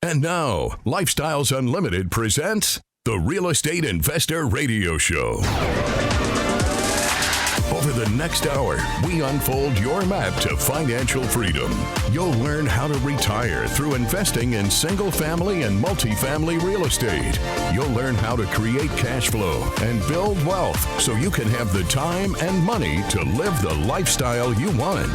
And now, Lifestyles Unlimited presents the Real Estate Investor Radio Show. Over the next hour, we unfold your map to financial freedom. You'll learn how to retire through investing in single-family and multifamily real estate. You'll learn how to create cash flow and build wealth so you can have the time and money to live the lifestyle you want.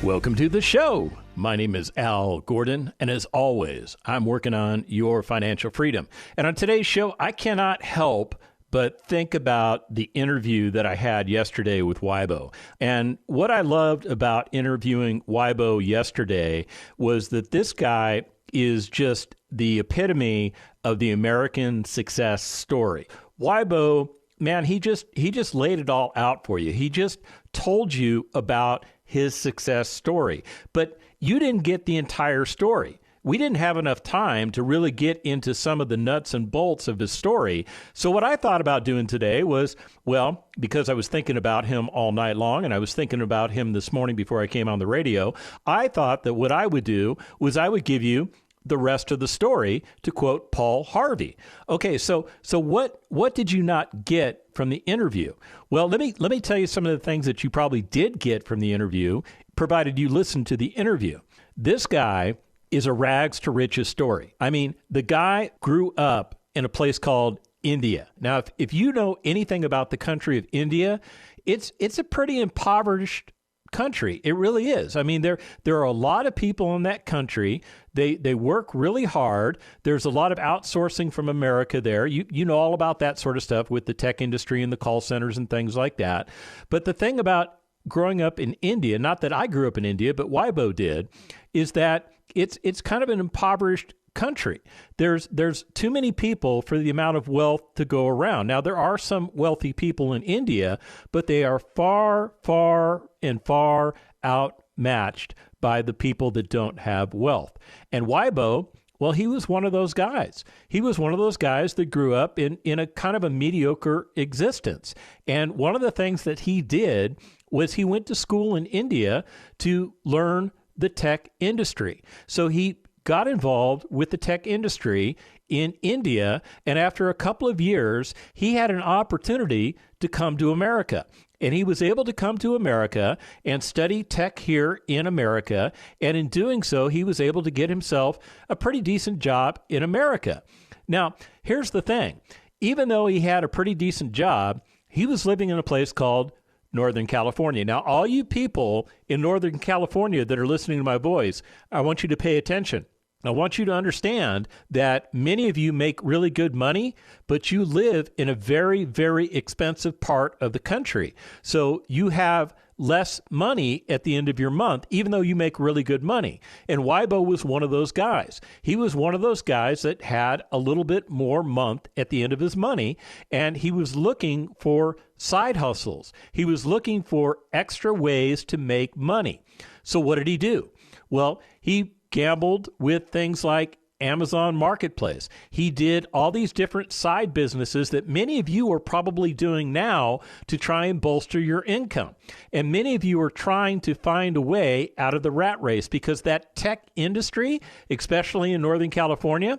Welcome to the show. My name is Al Gordon, and as always, I'm working on your financial freedom. And on today's show, I cannot help but think about the interview that I had yesterday with Wybo. And what I loved about interviewing Wybo yesterday was that this guy is just the epitome of the American success story. Wybo, man, he just laid it all out for you. He just told you about his success story. But you didn't get the entire story. We didn't have enough time to really get into some of the nuts and bolts of his story. So what I thought about doing today was, well, because I was thinking about him all night long and I was thinking about him this morning before I came on the radio, I thought that what I would do was I would give you the rest of the story, to quote Paul Harvey. Okay, so what did you not get from the interview? Well, let me tell you some of the things that you probably did get from the interview, provided you listened to the interview. This guy is a rags to riches story. I mean, the guy grew up in a place called India. Now, if you know anything about the country of India, it's a pretty impoverished country. It really is. I mean, there are a lot of people in that country. They work really hard. There's a lot of outsourcing from America there. You know all about that sort of stuff with the tech industry and the call centers and things like that. But the thing about growing up in India, not that I grew up in India, but Wybo did, is that it's kind of an impoverished country. There's too many people for the amount of wealth to go around. Now, there are some wealthy people in India, but they are far, far, and far outmatched by the people that don't have wealth. And Wybo, well, he was one of those guys. He was one of those guys that grew up in a kind of a mediocre existence. And one of the things that he did was he went to school in India to learn the tech industry. So he got involved with the tech industry in India, and after a couple of years, he had an opportunity to come to America. And he was able to come to America and study tech here in America, and in doing so, he was able to get himself a pretty decent job in America. Now, here's the thing. Even though he had a pretty decent job, he was living in a place called Northern California. Now, all you people in Northern California that are listening to my voice, I want you to pay attention. I want you to understand that many of you make really good money, but you live in a very, very expensive part of the country. So you have less money at the end of your month, even though you make really good money. And Wybo was one of those guys. He was one of those guys that had a little bit more month at the end of his money, and he was looking for side hustles. He was looking for extra ways to make money. So what did he do? Well, he gambled with things like Amazon Marketplace. He did all these different side businesses that many of you are probably doing now to try and bolster your income. And many of you are trying to find a way out of the rat race because that tech industry, especially in Northern California,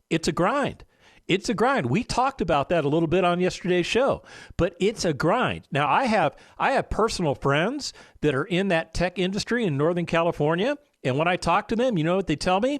it's a grind. It's a grind. We talked about that a little bit on yesterday's show, but it's a grind. Now, I have personal friends that are in that tech industry in Northern California, and when I talk to them, you know what they tell me?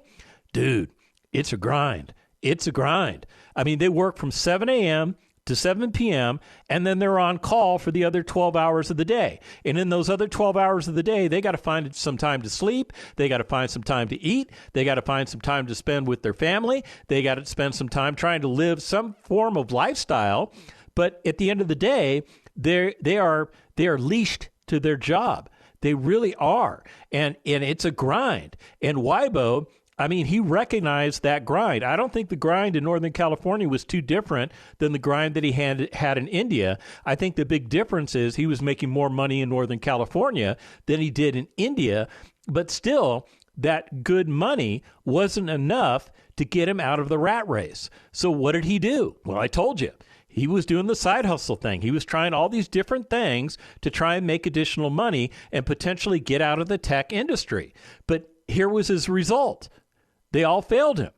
Dude, it's a grind. It's a grind. I mean, they work from 7 a.m. to 7 p.m., and then they're on call for the other 12 hours of the day. And in those other 12 hours of the day, they got to find some time to sleep. They got to find some time to eat. They got to find some time to spend with their family. They got to spend some time trying to live some form of lifestyle. But at the end of the day, they are leashed to their job. They really are. And it's a grind. And Wybo, I mean, he recognized that grind. I don't think the grind in Northern California was too different than the grind that he had in India. I think the big difference is he was making more money in Northern California than he did in India. But still, that good money wasn't enough to get him out of the rat race. So what did he do? Well, I told you. He was doing the side hustle thing. He was trying all these different things to try and make additional money and potentially get out of the tech industry. But here was his result. They all failed him.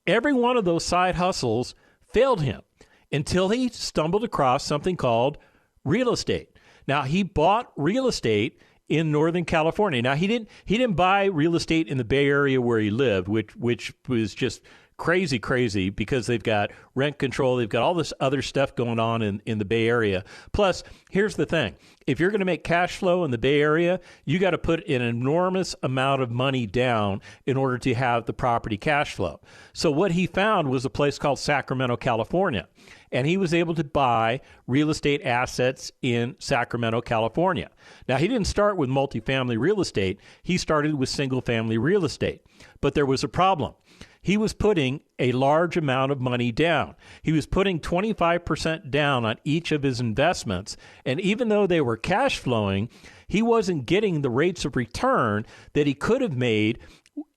Every one of those side hustles failed him until he stumbled across something called real estate. Now, he bought real estate in Northern California. Now, he didn't buy real estate in the Bay Area where he lived, which was just crazy because they've got rent control. They've got all this other stuff going on in the Bay Area. Plus, here's the thing. If you're going to make cash flow in the Bay Area, you got to put an enormous amount of money down in order to have the property cash flow. So what he found was a place called Sacramento, California. And he was able to buy real estate assets in Sacramento, California. Now, he didn't start with multifamily real estate. He started with single-family real estate. But there was a problem. He was putting a large amount of money down. He was putting 25% down on each of his investments. And even though they were cash flowing, he wasn't getting the rates of return that he could have made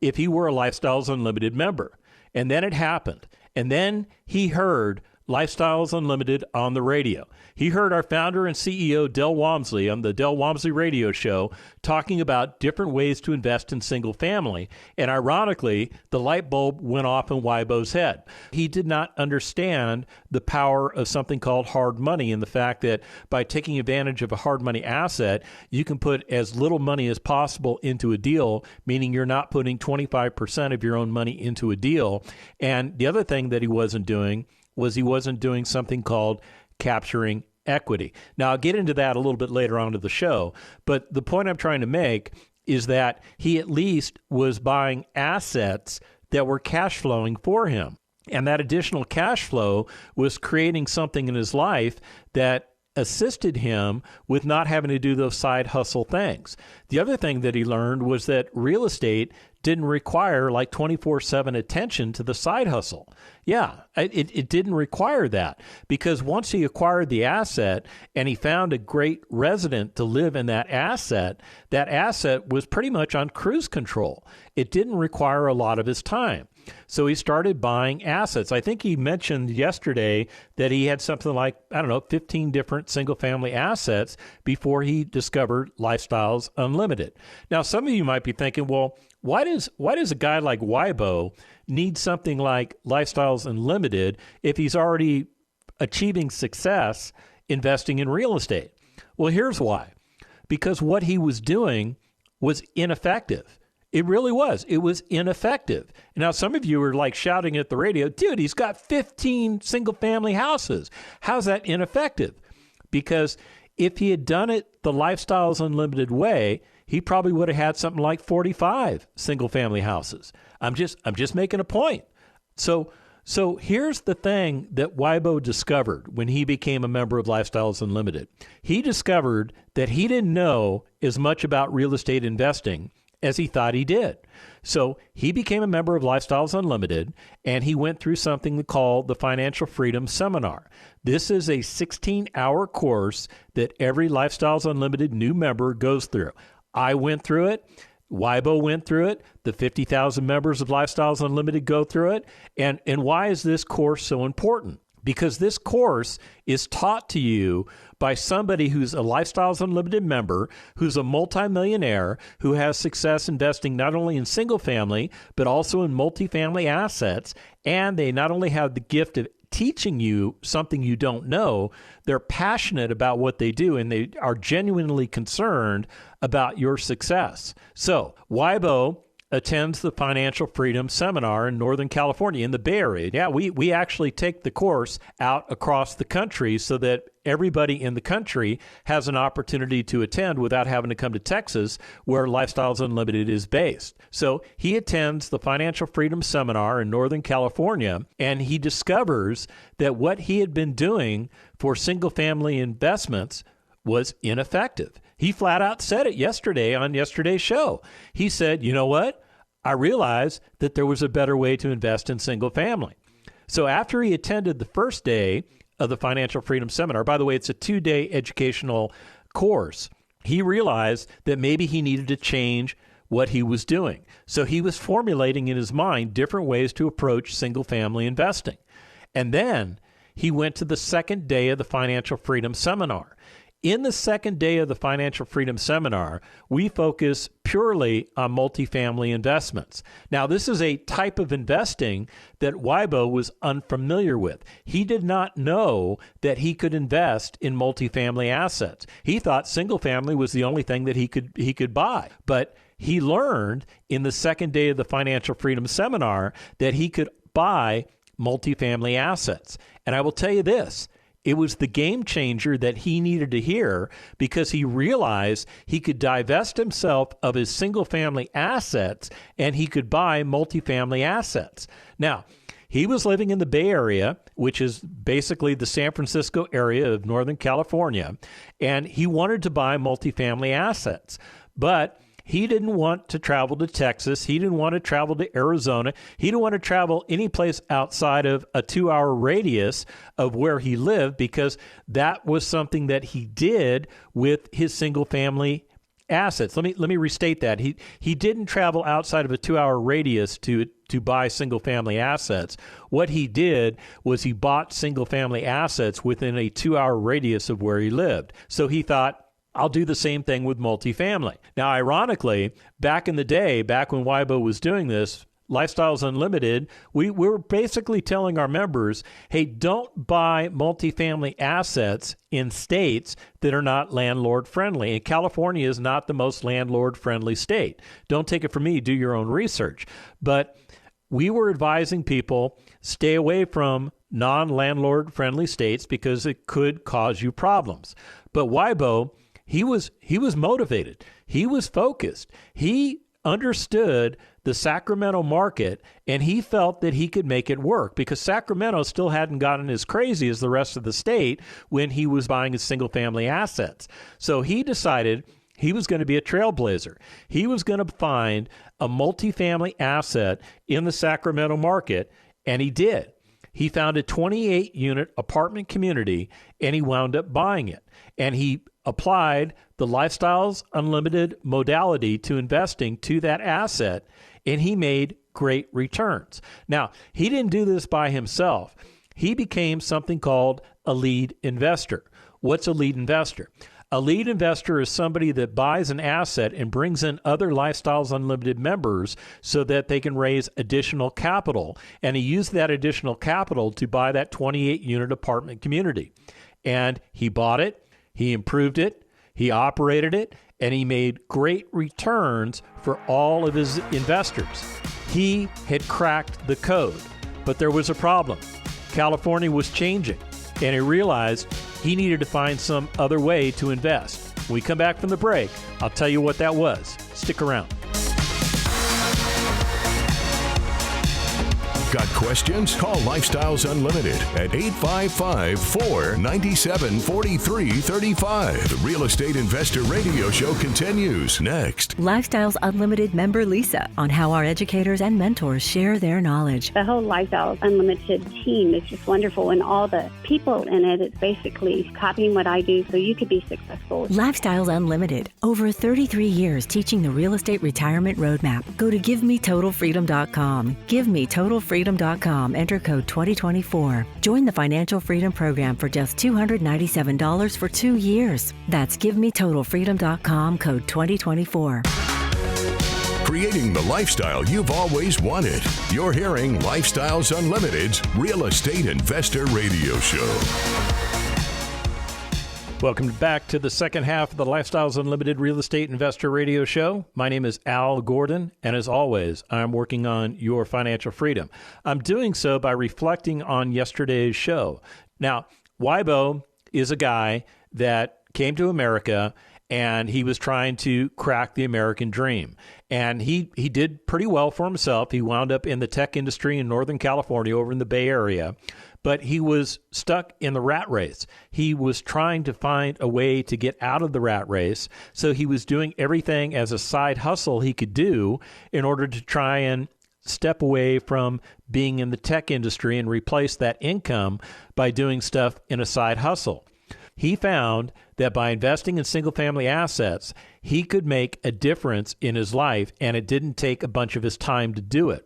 if he were a Lifestyles Unlimited member. And then it happened. And then he heard Lifestyles Unlimited on the radio. He heard our founder and CEO, Del Walmsley, on the Del Walmsley radio show talking about different ways to invest in single family. And ironically, the light bulb went off in Wybo's head. He did not understand the power of something called hard money and the fact that by taking advantage of a hard money asset, you can put as little money as possible into a deal, meaning you're not putting 25% of your own money into a deal. And the other thing that he wasn't doing was he wasn't doing something called capturing equity. Now, I'll get into that a little bit later on to the show, but the point I'm trying to make is that he at least was buying assets that were cash flowing for him. And that additional cash flow was creating something in his life that assisted him with not having to do those side hustle things. The other thing that he learned was that real estate didn't require like 24/7 attention to the side hustle. Yeah, it didn't require that because once he acquired the asset and he found a great resident to live in that asset was pretty much on cruise control. It didn't require a lot of his time. So he started buying assets. I think he mentioned yesterday that he had something like, 15 different single-family assets before he discovered Lifestyles Unlimited. Now, some of you might be thinking, well, why does a guy like Wybo need something like Lifestyles Unlimited if he's already achieving success investing in real estate? Well, here's why. Because what he was doing was ineffective. It really was. It was ineffective. Now, some of you are like shouting at the radio, dude, he's got 15 single-family houses. How's that ineffective? Because if he had done it the Lifestyles Unlimited way, he probably would have had something like 45 single-family houses. I'm just making a point. So here's the thing that Wybo discovered when he became a member of Lifestyles Unlimited. He discovered that he didn't know as much about real estate investing as he thought he did. So he became a member of Lifestyles Unlimited, and he went through something called the Financial Freedom Seminar. This is a 16-hour course that every Lifestyles Unlimited new member goes through. I went through it. Wybo went through it. The 50,000 members of Lifestyles Unlimited go through it. And why is this course so important? Because this course is taught to you by somebody who's a Lifestyles Unlimited member, who's a multimillionaire, who has success investing not only in single family, but also in multifamily assets. And they not only have the gift of teaching you something you don't know, they're passionate about what they do, and they are genuinely concerned about your success. So, Wybo attends the Financial Freedom Seminar in Northern California in the Bay Area. Yeah, we actually take the course out across the country so that everybody in the country has an opportunity to attend without having to come to Texas, where Lifestyles Unlimited is based. So he attends the Financial Freedom Seminar in Northern California, and he discovers that what he had been doing for single-family investments was ineffective. He flat out said it yesterday on yesterday's show. He said, you know what? I realized that there was a better way to invest in single family. So after he attended the first day of the Financial Freedom Seminar, by the way, it's a 2-day educational course, he realized that maybe he needed to change what he was doing. So he was formulating in his mind different ways to approach single family investing. And then he went to the second day of the Financial Freedom Seminar. In the second day of the Financial Freedom Seminar, we focus purely on multifamily investments. Now, this is a type of investing that Weibo was unfamiliar with. He did not know that he could invest in multifamily assets. He thought single family was the only thing that he could buy. But he learned in the second day of the Financial Freedom Seminar that he could buy multifamily assets. And I will tell you this, it was the game changer that he needed to hear, because he realized he could divest himself of his single family assets and he could buy multifamily assets. Now, he was living in the Bay Area, which is basically the San Francisco area of Northern California, and he wanted to buy multifamily assets. But he didn't want to travel to Texas. He didn't want to travel to Arizona. He didn't want to travel any place outside of a 2-hour radius of where he lived, because that was something that he did with his single family assets. Let me restate that. He didn't travel outside of a 2-hour radius to buy single family assets. What he did was he bought single family assets within a 2-hour radius of where he lived. So he thought, I'll do the same thing with multifamily. Now, ironically, back in the day, back when Weibo was doing this, Lifestyles Unlimited, we were basically telling our members, hey, don't buy multifamily assets in states that are not landlord-friendly. And California is not the most landlord-friendly state. Don't take it from me. Do your own research. But we were advising people, stay away from non-landlord-friendly states because it could cause you problems. But Weibo, he was motivated. He was focused. He understood the Sacramento market, and he felt that he could make it work, because Sacramento still hadn't gotten as crazy as the rest of the state when he was buying his single-family assets. So he decided he was going to be a trailblazer. He was going to find a multifamily asset in the Sacramento market, and he did. He found a 28-unit apartment community, and he wound up buying it. And he applied the Lifestyles Unlimited modality to investing to that asset, and he made great returns. Now, he didn't do this by himself. He became something called a lead investor. What's a lead investor? A lead investor is somebody that buys an asset and brings in other Lifestyles Unlimited members so that they can raise additional capital. And he used that additional capital to buy that 28-unit apartment community. And he bought it, he improved it, he operated it, and he made great returns for all of his investors. He had cracked the code, but there was a problem. California was changing, and he realized he needed to find some other way to invest. When we come back from the break, I'll tell you what that was. Stick around. Got questions? Call Lifestyles Unlimited at 855-497-4335. The Real Estate Investor Radio Show continues next. Lifestyles Unlimited member Lisa on how our educators and mentors share their knowledge. The whole Lifestyles Unlimited team is just wonderful, and all the people in it, it's basically copying what I do so you could be successful. Lifestyles Unlimited, over 33 years teaching the real estate retirement roadmap. Go to GiveMeTotalFreedom.com. GiveMeTotalFreedom.com. Enter code 2024. Join the Financial Freedom Program for just $297 for 2 years. That's GiveMeTotalFreedom.com, code 2024. Creating the lifestyle you've always wanted. You're hearing Lifestyles Unlimited's Real Estate Investor Radio Show. Welcome back to the second half of the Lifestyles Unlimited Real Estate Investor Radio Show. My name is Al Gordon, and as always, I'm working on your financial freedom. I'm doing so by reflecting on yesterday's show. Now, Weibo is a guy that came to America, and he was trying to crack the American dream. And he did pretty well for himself. He wound up in the tech industry in Northern California, over in the Bay Area. But he was stuck in the rat race. He was trying to find a way to get out of the rat race. So he was doing everything as a side hustle he could do in order to try and step away from being in the tech industry and replace that income by doing stuff in a side hustle. He found that by investing in single-family assets, he could make a difference in his life, and it didn't take a bunch of his time to do it.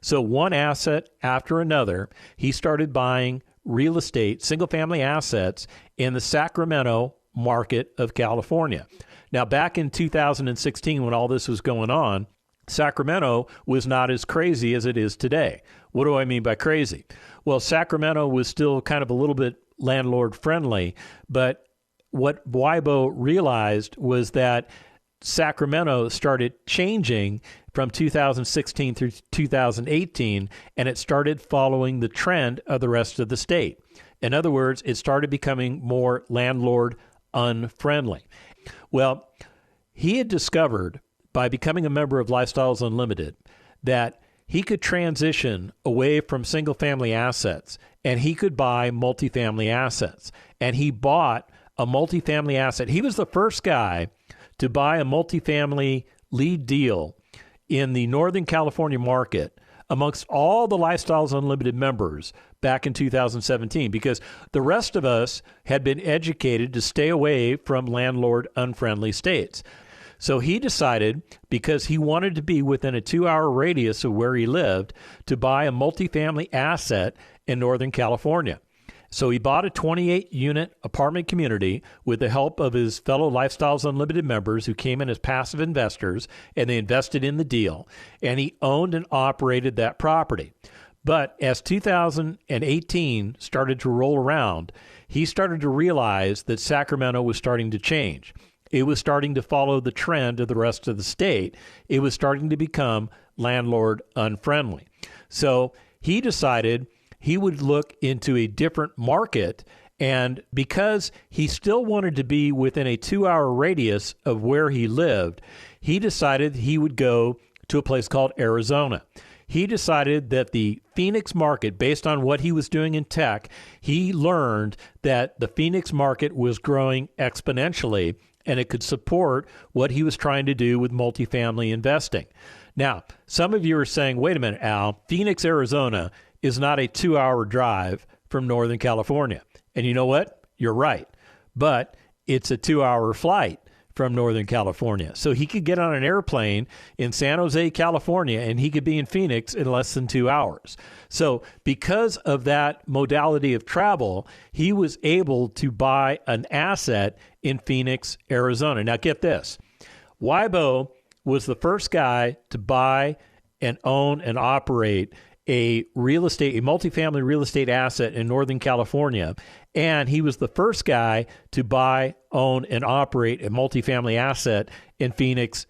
So one asset after another, he started buying real estate, single-family assets in the Sacramento market of California. Now, back in 2016, when all this was going on, Sacramento was not as crazy as it is today. What do I mean by crazy? Well, Sacramento was still kind of a little bit landlord friendly, but what WIBO realized was that Sacramento started changing from 2016 through 2018, and it started following the trend of the rest of the state. In other words, it started becoming more landlord unfriendly. Well, he had discovered by becoming a member of Lifestyles Unlimited that he could transition away from single-family assets and he could buy multifamily assets. And he bought a multifamily asset. He was the first guy to buy a multifamily lead deal in the Northern California market amongst all the Lifestyles Unlimited members back in 2017, because the rest of us had been educated to stay away from landlord unfriendly states. So he decided, because he wanted to be within a 2-hour radius of where he lived, to buy a multifamily asset in Northern California. So he bought a 28-unit apartment community with the help of his fellow Lifestyles Unlimited members who came in as passive investors, and they invested in the deal, and he owned and operated that property. But as 2018 started to roll around, he started to realize that Sacramento was starting to change. It was starting to follow the trend of the rest of the state. It was starting to become landlord unfriendly. So he decided he would look into a different market, and because he still wanted to be within a 2-hour radius of where he lived, he decided he would go to a place called Arizona. He decided that the Phoenix market, based on what he was doing in tech, he learned that the Phoenix market was growing exponentially, and it could support what he was trying to do with multifamily investing. Now, some of you are saying, wait a minute, Al, Phoenix, Arizona is not a 2-hour drive from Northern California. And you know what? You're right. But it's a 2-hour flight from Northern California. So he could get on an airplane in San Jose, California, and he could be in Phoenix in less than 2 hours. So because of that modality of travel, he was able to buy an asset in Phoenix, Arizona. Now get this. WIBO was the first guy to buy and own and operate a multifamily real estate asset in Northern California. And he was the first guy to buy, own, and operate a multifamily asset in Phoenix,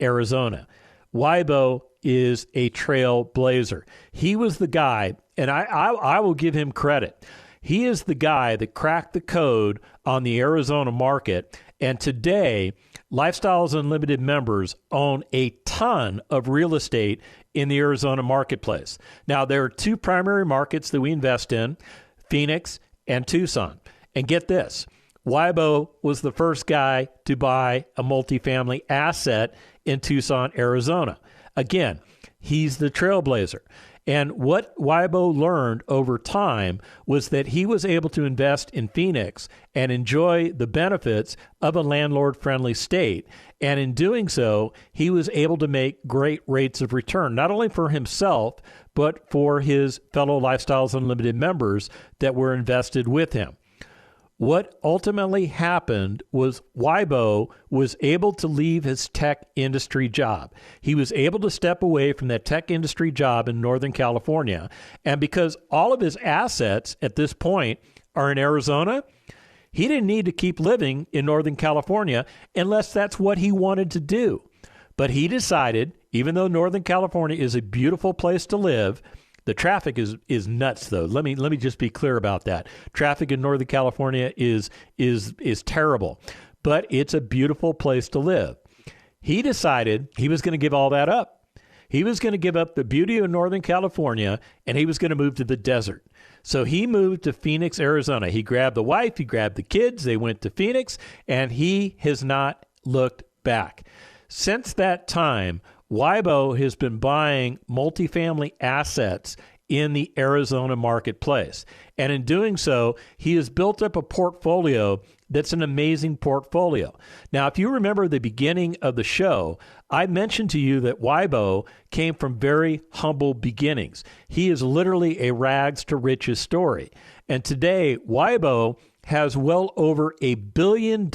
Arizona. WIBO is a trailblazer. He was the guy, and I will give him credit. He is the guy that cracked the code on the Arizona market. And today, Lifestyles Unlimited members own a ton of real estate in the Arizona marketplace. Now, there are two primary markets that we invest in, Phoenix and Tucson. And get this, WIBO was the first guy to buy a multifamily asset in Tucson, Arizona. Again, he's the trailblazer. And what WIBO learned over time was that he was able to invest in Phoenix and enjoy the benefits of a landlord-friendly state. And in doing so, he was able to make great rates of return, not only for himself, but for his fellow Lifestyles Unlimited members that were invested with him. What ultimately happened was WIBO was able to leave his tech industry job. He was able to step away from that tech industry job in Northern California. And because all of his assets at this point are in Arizona, he didn't need to keep living in Northern California unless that's what he wanted to do. But he decided, even though Northern California is a beautiful place to live, the traffic is nuts, though. Let me just be clear about that. Traffic in Northern California is terrible, but it's a beautiful place to live. He decided he was going to give all that up. He was going to give up the beauty of Northern California, and he was going to move to the desert. So he moved to Phoenix, Arizona. He grabbed the wife, he grabbed the kids, they went to Phoenix, and he has not looked back. Since that time, WIBO has been buying multifamily assets in the Arizona marketplace. And in doing so, he has built up a portfolio that's an amazing portfolio. Now, if you remember the beginning of the show, I mentioned to you that WIBO came from very humble beginnings. He is literally a rags to riches story. And today, WIBO has well over $1 billion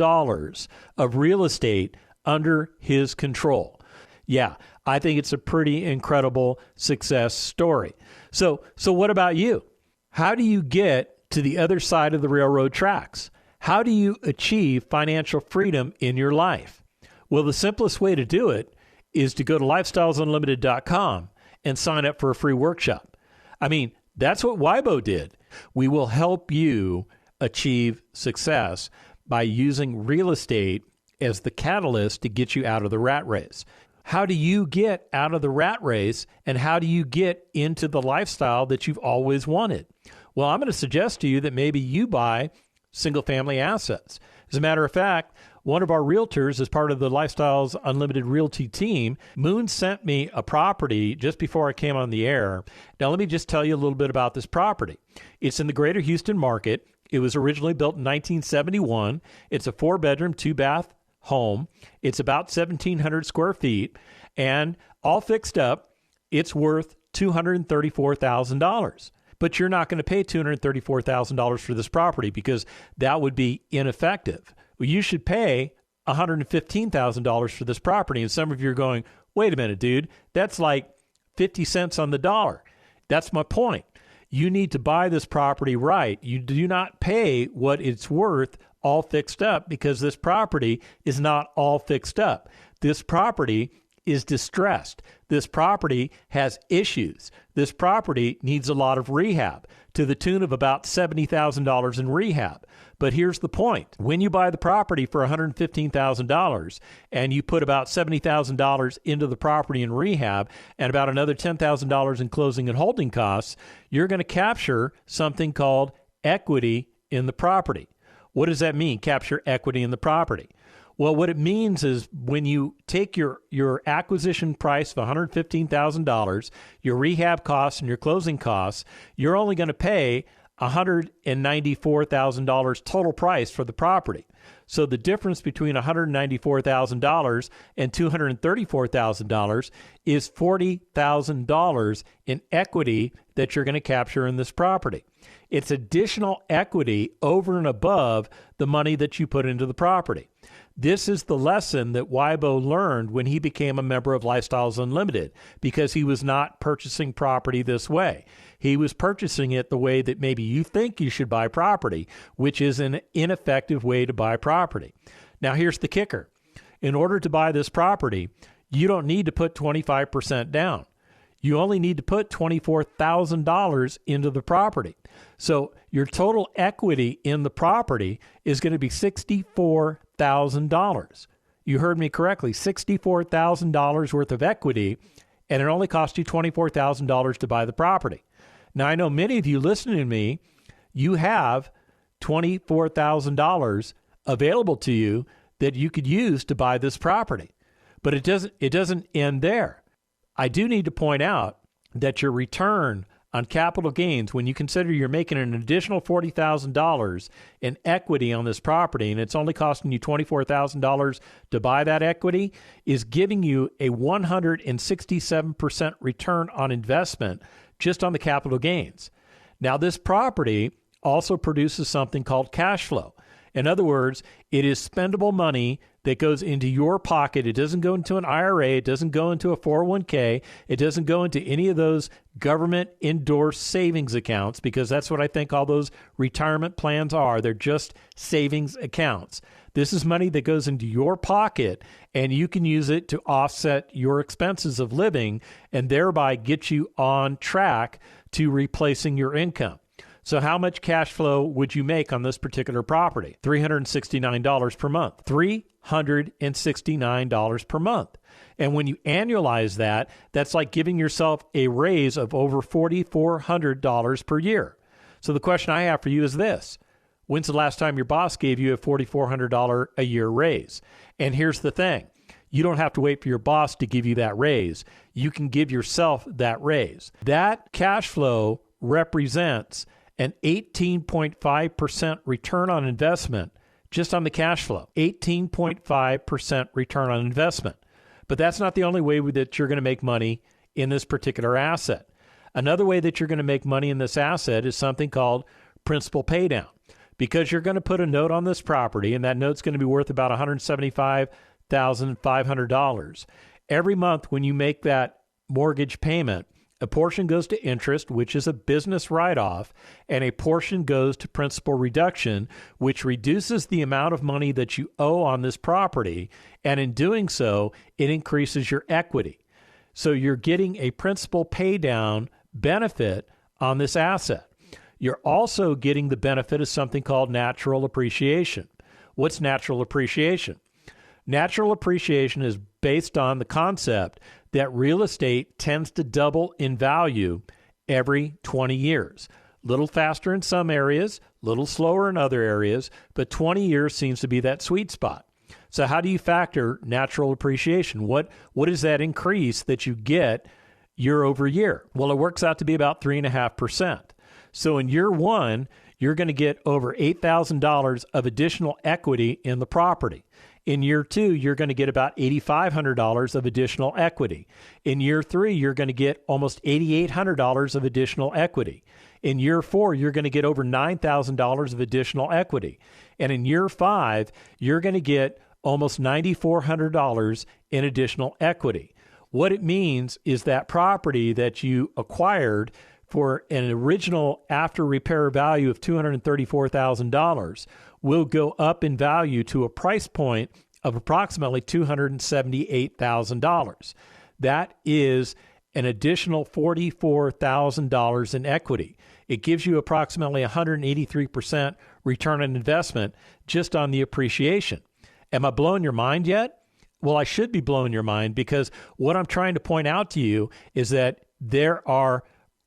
of real estate under his control. Yeah, I think it's a pretty incredible success story. So what about you? How do you get to the other side of the railroad tracks? How do you achieve financial freedom in your life? Well, the simplest way to do it is to go to lifestylesunlimited.com and sign up for a free workshop. I mean, that's what Wybo did. We will help you achieve success by using real estate as the catalyst to get you out of the rat race. How do you get out of the rat race, and how do you get into the lifestyle that you've always wanted? Well, I'm going to suggest to you that maybe you buy single-family assets. As a matter of fact, one of our realtors, as part of the Lifestyles Unlimited Realty team, Moon sent me a property just before I came on the air. Now, let me just tell you a little bit about this property. It's in the greater Houston market. It was originally built in 1971. It's a 4-bedroom, 2-bath home. It's about 1,700 square feet, and all fixed up, it's worth $234,000. But you're not going to pay $234,000 for this property because that would be ineffective. Well, you should pay $115,000 for this property. And some of you are going, wait a minute, dude, that's like 50 cents on the dollar. That's my point. You need to buy this property right. You do not pay what it's worth all fixed up, because this property is not all fixed up. This property is distressed. This property has issues. This property needs a lot of rehab, to the tune of about $70,000 in rehab. But here's the point. When you buy the property for $115,000 and you put about $70,000 into the property in rehab and about another $10,000 in closing and holding costs, you're going to capture something called equity in the property. What does that mean, capture equity in the property? Well, what it means is when you take your acquisition price of $115,000, your rehab costs and your closing costs, you're only going to pay $194,000 total price for the property. So the difference between $194,000 and $234,000 is $40,000 in equity that you're going to capture in this property. It's additional equity over and above the money that you put into the property. This is the lesson that Wybo learned when he became a member of Lifestyles Unlimited, because he was not purchasing property this way. He was purchasing it the way that maybe you think you should buy property, which is an ineffective way to buy property. Now, here's the kicker. In order to buy this property, you don't need to put 25% down. You only need to put $24,000 into the property. So your total equity in the property is going to be $64,000. You heard me correctly, $64,000 worth of equity, and it only cost you $24,000 to buy the property. Now, I know many of you listening to me, you have $24,000 available to you that you could use to buy this property. But it doesn't end there. I do need to point out that your return on capital gains, when you consider you're making an additional $40,000 in equity on this property, and it's only costing you $24,000 to buy that equity, is giving you a 167% return on investment just on the capital gains. Now, this property also produces something called cash flow. In other words, it is spendable money that goes into your pocket. It doesn't go into an IRA. It doesn't go into a 401k. It doesn't go into any of those government-endorsed savings accounts, because that's what I think all those retirement plans are. They're just savings accounts. This is money that goes into your pocket, and you can use it to offset your expenses of living and thereby get you on track to replacing your income. So how much cash flow would you make on this particular property? $369 per month. $369 per month. And when you annualize that, that's like giving yourself a raise of over $4,400 per year. So the question I have for you is this. When's the last time your boss gave you a $4,400 a year raise? And here's the thing. You don't have to wait for your boss to give you that raise. You can give yourself that raise. That cash flow represents an 18.5% return on investment just on the cash flow. 18.5% return on investment. But that's not the only way that you're going to make money in this particular asset. Another way that you're going to make money in this asset is something called principal paydown. because you're going to put a note on this property, and that note's going to be worth about $175,500. Every month when you make that mortgage payment, a portion goes to interest, which is a business write-off, and a portion goes to principal reduction, which reduces the amount of money that you owe on this property, and in doing so, it increases your equity. So you're getting a principal pay-down benefit on this asset. You're also getting the benefit of something called natural appreciation. What's natural appreciation? Natural appreciation is based on the concept that real estate tends to double in value every 20 years. A little faster in some areas, a little slower in other areas, but 20 years seems to be that sweet spot. So how do you factor natural appreciation? What is that increase that you get year over year? Well, it works out to be about 3.5%. So in year one, you're going to get over $8,000 of additional equity in the property. In year two, you're going to get about $8,500 of additional equity. In year three, you're going to get almost $8,800 of additional equity. In year four, you're going to get over $9,000 of additional equity. And in year five, you're going to get almost $9,400 in additional equity. What it means is that property that you acquired for an original after repair value of $234,000 will go up in value to a price point of approximately $278,000. That is an additional $44,000 in equity. It gives you approximately 183% return on investment just on the appreciation. Am I blowing your mind yet? Well, I should be blowing your mind, because what I'm trying to point out to you is that there are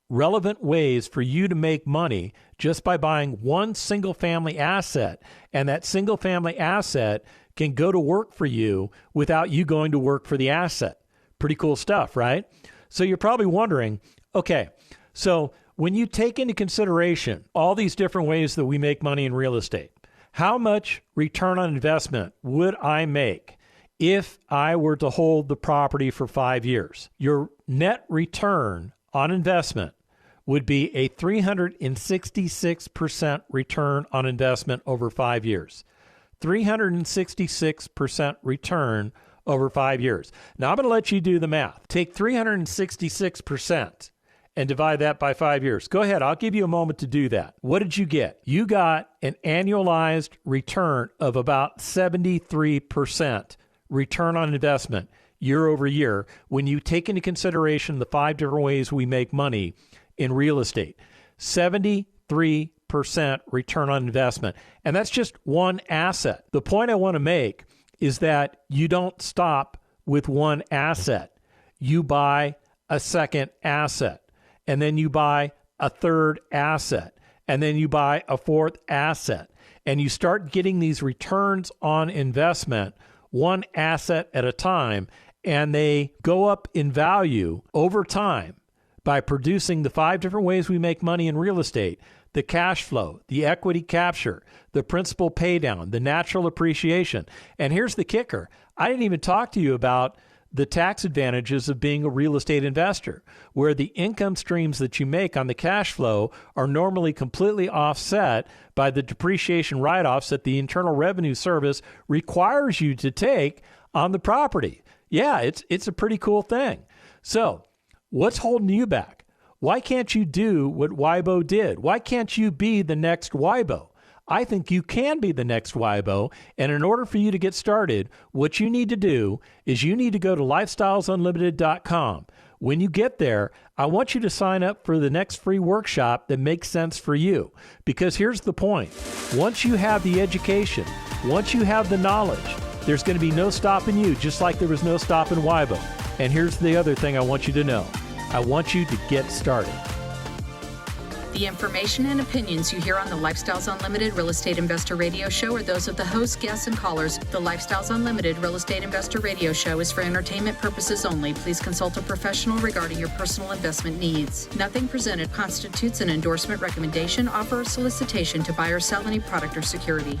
relevant ways for you to make money just by buying one single family asset, and that single family asset can go to work for you without you going to work for the asset. Pretty cool stuff, right? So you're probably wondering, okay, so when you take into consideration all these different ways that we make money in real estate, how much return on investment would I make if I were to hold the property for 5 years? Your net return on investment would be a 366% return on investment over 5 years. 366% return over 5 years. Now, I'm going to let you do the math. Take 366% and divide that by 5 years. Go ahead. I'll give you a moment to do that. What did you get? You got an annualized return of about 73% return on investment year over year when you take into consideration the 5 different ways we make money in real estate. 73% return on investment. And that's just one asset. The point I want to make is that you don't stop with one asset. You buy a second asset, and then you buy a third asset, and then you buy a fourth asset. And you start getting these returns on investment one asset at a time, and they go up in value over time by producing the 5 different ways we make money in real estate: the cash flow, the equity capture, the principal paydown, the natural appreciation. And here's the kicker. I didn't even talk to you about the tax advantages of being a real estate investor, where the income streams that you make on the cash flow are normally completely offset by the depreciation write-offs that the Internal Revenue Service requires you to take on the property. Yeah, it's a pretty cool thing. So, what's holding you back? Why can't you do what Weibo did? Why can't you be the next Weibo? I think you can be the next Weibo, and in order for you to get started, what you need to do is you need to go to lifestylesunlimited.com. When you get there, I want you to sign up for the next free workshop that makes sense for you. Because here's the point. Once you have the education, once you have the knowledge, there's going to be no stopping you, just like there was no stopping Weibo. And here's the other thing I want you to know. I want you to get started. The information and opinions you hear on the Lifestyles Unlimited Real Estate Investor Radio Show are those of the hosts, guests, and callers. The Lifestyles Unlimited Real Estate Investor Radio Show is for entertainment purposes only. Please consult a professional regarding your personal investment needs. Nothing presented constitutes an endorsement, recommendation, offer, or solicitation to buy or sell any product or security.